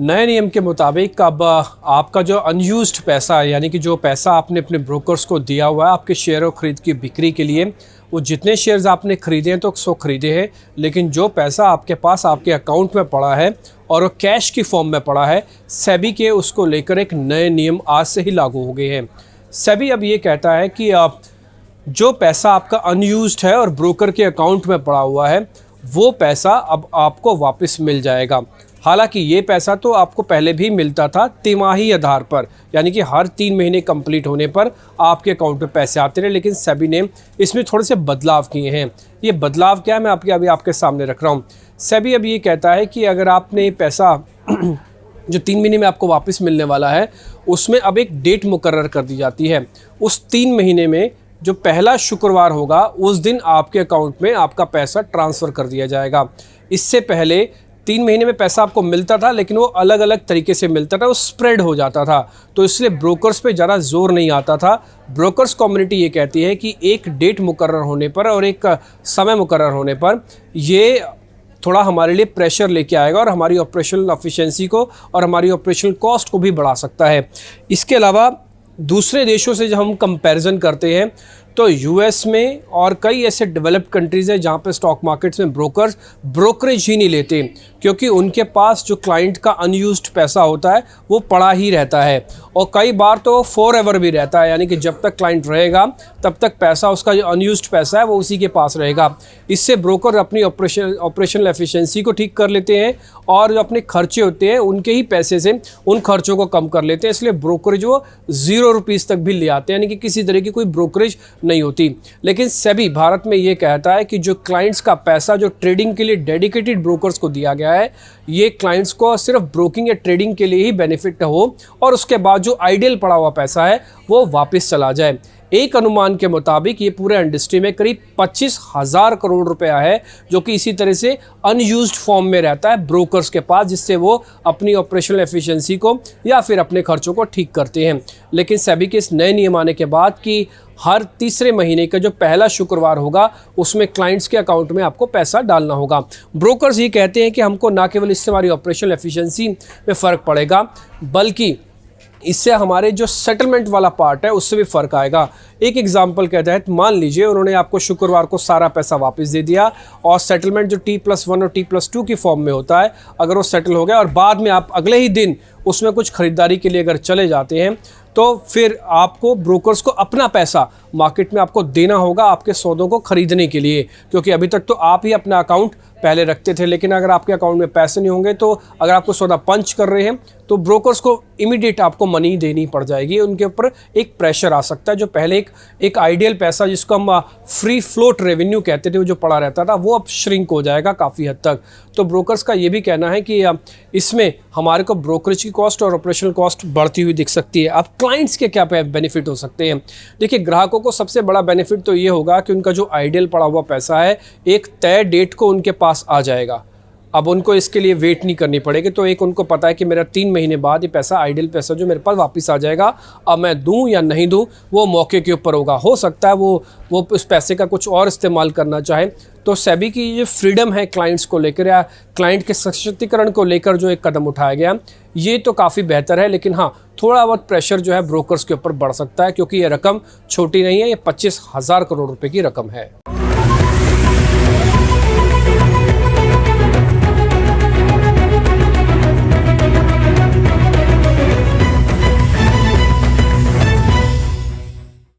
नए नियम के मुताबिक अब आपका जो अनयूज्ड पैसा है, यानी कि जो पैसा आपने अपने ब्रोकर्स को दिया हुआ है आपके शेयरों खरीद की बिक्री के लिए, वो जितने शेयर्स आपने खरीदे हैं तो 100 खरीदे हैं, लेकिन जो पैसा आपके पास आपके अकाउंट में पड़ा है और वो कैश की फॉर्म में पड़ा है, सेबी के उसको लेकर एक नए नियम आज से ही लागू हो गए हैं। सेबी अब ये कहता है कि जो पैसा आपका अनयूज्ड है और ब्रोकर के अकाउंट में पड़ा हुआ है, वो पैसा अब आपको वापस मिल जाएगा। हालांकि ये पैसा तो आपको पहले भी मिलता था तिमाही आधार पर, यानी कि हर 3 महीने कंप्लीट होने पर आपके अकाउंट में पैसे आते रहे, लेकिन सेबी ने इसमें थोड़े से बदलाव किए हैं। ये बदलाव क्या है, मैं अभी आपके सामने रख रहा हूँ। सेबी अब ये कहता है कि अगर आपने पैसा जो 3 महीने में आपको वापस मिलने वाला है, उसमें अब एक डेट मुकर्रर कर दी जाती है। उस 3 महीने में जो पहला शुक्रवार होगा उस दिन आपके अकाउंट में आपका पैसा ट्रांसफ़र कर दिया जाएगा। इससे पहले 3 महीने में पैसा आपको मिलता था, लेकिन वो अलग अलग तरीके से मिलता था, वो स्प्रेड हो जाता था, तो इसलिए ब्रोकर्स पे ज़्यादा जोर नहीं आता था। ब्रोकर्स कम्युनिटी ये कहती है कि एक डेट मुकर्रर होने पर और एक समय मुकर्रर होने पर ये थोड़ा हमारे लिए प्रेशर लेके आएगा और हमारी ऑपरेशनल एफिशिएंसी को और हमारी ऑपरेशनल कॉस्ट को भी बढ़ा सकता है। इसके अलावा दूसरे देशों से जब हम कंपैरिजन करते हैं तो यूएस में और कई ऐसे डेवलप्ड कंट्रीज़ हैं जहाँ पे स्टॉक मार्केट्स में ब्रोकर्स ब्रोकरेज ही नहीं लेते, क्योंकि उनके पास जो क्लाइंट का अनयूज्ड पैसा होता है वो पड़ा ही रहता है, और कई बार तो फॉर एवर भी रहता है, यानी कि जब तक क्लाइंट रहेगा तब तक पैसा, उसका जो अनयूज्ड पैसा है वो उसी के पास रहेगा। इससे ब्रोकर अपनी ऑपरेशनल एफिशिएंसी को ठीक कर लेते हैं और जो अपने खर्चे होते हैं उनके ही पैसे से उन खर्चों को कम कर लेते हैं। इसलिए ब्रोकरेज वो 0 रुपीज़ तक भी ले आते हैं, यानी कि किसी तरह की कोई ब्रोकरेज नहीं होती। लेकिन सेबी भारत में ये कहता है कि जो क्लाइंट्स का पैसा जो ट्रेडिंग के लिए डेडिकेटेड ब्रोकर्स को दिया गया है, ये क्लाइंट्स को सिर्फ ब्रोकिंग या ट्रेडिंग के लिए ही बेनिफिट हो, और उसके बाद जो आइडियल पड़ा हुआ पैसा है वो वापस चला जाए। एक अनुमान के मुताबिक ये पूरे इंडस्ट्री में करीब 25,000 करोड़ रुपया है जो कि इसी तरह से अनयूज्ड फॉर्म में रहता है ब्रोकर्स के पास, जिससे वो अपनी ऑपरेशनल एफिशिएंसी को या फिर अपने खर्चों को ठीक करते हैं। लेकिन सेबी के इस नए नियम आने के बाद कि हर तीसरे महीने का जो पहला शुक्रवार होगा उसमें क्लाइंट्स के अकाउंट में आपको पैसा डालना होगा। ब्रोकर्स ये कहते हैं कि हमको ना केवल इससे हमारी ऑपरेशनल एफिशिएंसी में फ़र्क पड़ेगा, बल्कि इससे हमारे जो सेटलमेंट वाला पार्ट है उससे भी फ़र्क आएगा। एक एग्जांपल के तहत मान लीजिए उन्होंने आपको शुक्रवार को सारा पैसा वापस दे दिया और सेटलमेंट जो T+1 और T+2 की फॉर्म में होता है, अगर वो सेटल हो गया और बाद में आप अगले ही दिन उसमें कुछ ख़रीदारी के लिए अगर चले जाते हैं, तो फिर आपको ब्रोकर्स को अपना पैसा मार्केट में आपको देना होगा आपके सौदों को ख़रीदने के लिए, क्योंकि अभी तक तो आप ही अपना अकाउंट पहले रखते थे। लेकिन अगर आपके अकाउंट में पैसे नहीं होंगे, तो अगर आपको सौदा पंच कर रहे हैं तो ब्रोकर्स को इमीडिएट आपको मनी देनी पड़ जाएगी, उनके ऊपर एक प्रेशर आ सकता है। जो पहले एक आइडियल पैसा जिसको हम फ्री फ्लोट रेवेन्यू कहते थे, वो जो पड़ा रहता था, वो अब श्रिंक हो जाएगा काफ़ी हद तक। तो ब्रोकर्स का ये भी कहना है कि इसमें हमारे को ब्रोकरेज की कॉस्ट और ऑपरेशनल कॉस्ट बढ़ती हुई दिख सकती है। अब क्लाइंट्स के क्या बेनिफिट हो सकते हैं? देखिए, ग्राहकों को सबसे बड़ा बेनिफिट तो ये होगा कि उनका जो आइडियल पड़ा हुआ पैसा है एक तय डेट को उनके पास आ जाएगा। अब उनको इसके लिए वेट नहीं करनी पड़ेगी, तो एक उनको पता है कि मेरा 3 महीने बाद ये पैसा, आइडियल पैसा जो मेरे पास वापस आ जाएगा। अब मैं दूं या नहीं दूं वो मौके के ऊपर होगा। हो सकता है वो उस पैसे का कुछ और इस्तेमाल करना चाहे। तो सेबी की ये फ्रीडम है क्लाइंट्स को लेकर या क्लाइंट के सशक्तिकरण को लेकर जो एक कदम उठाया गया, ये तो काफ़ी बेहतर है। लेकिन हाँ, थोड़ा बहुत प्रेशर जो है ब्रोकर्स के ऊपर बढ़ सकता है, क्योंकि ये रकम छोटी नहीं है, ये 25,000 करोड़ रुपए की रकम है।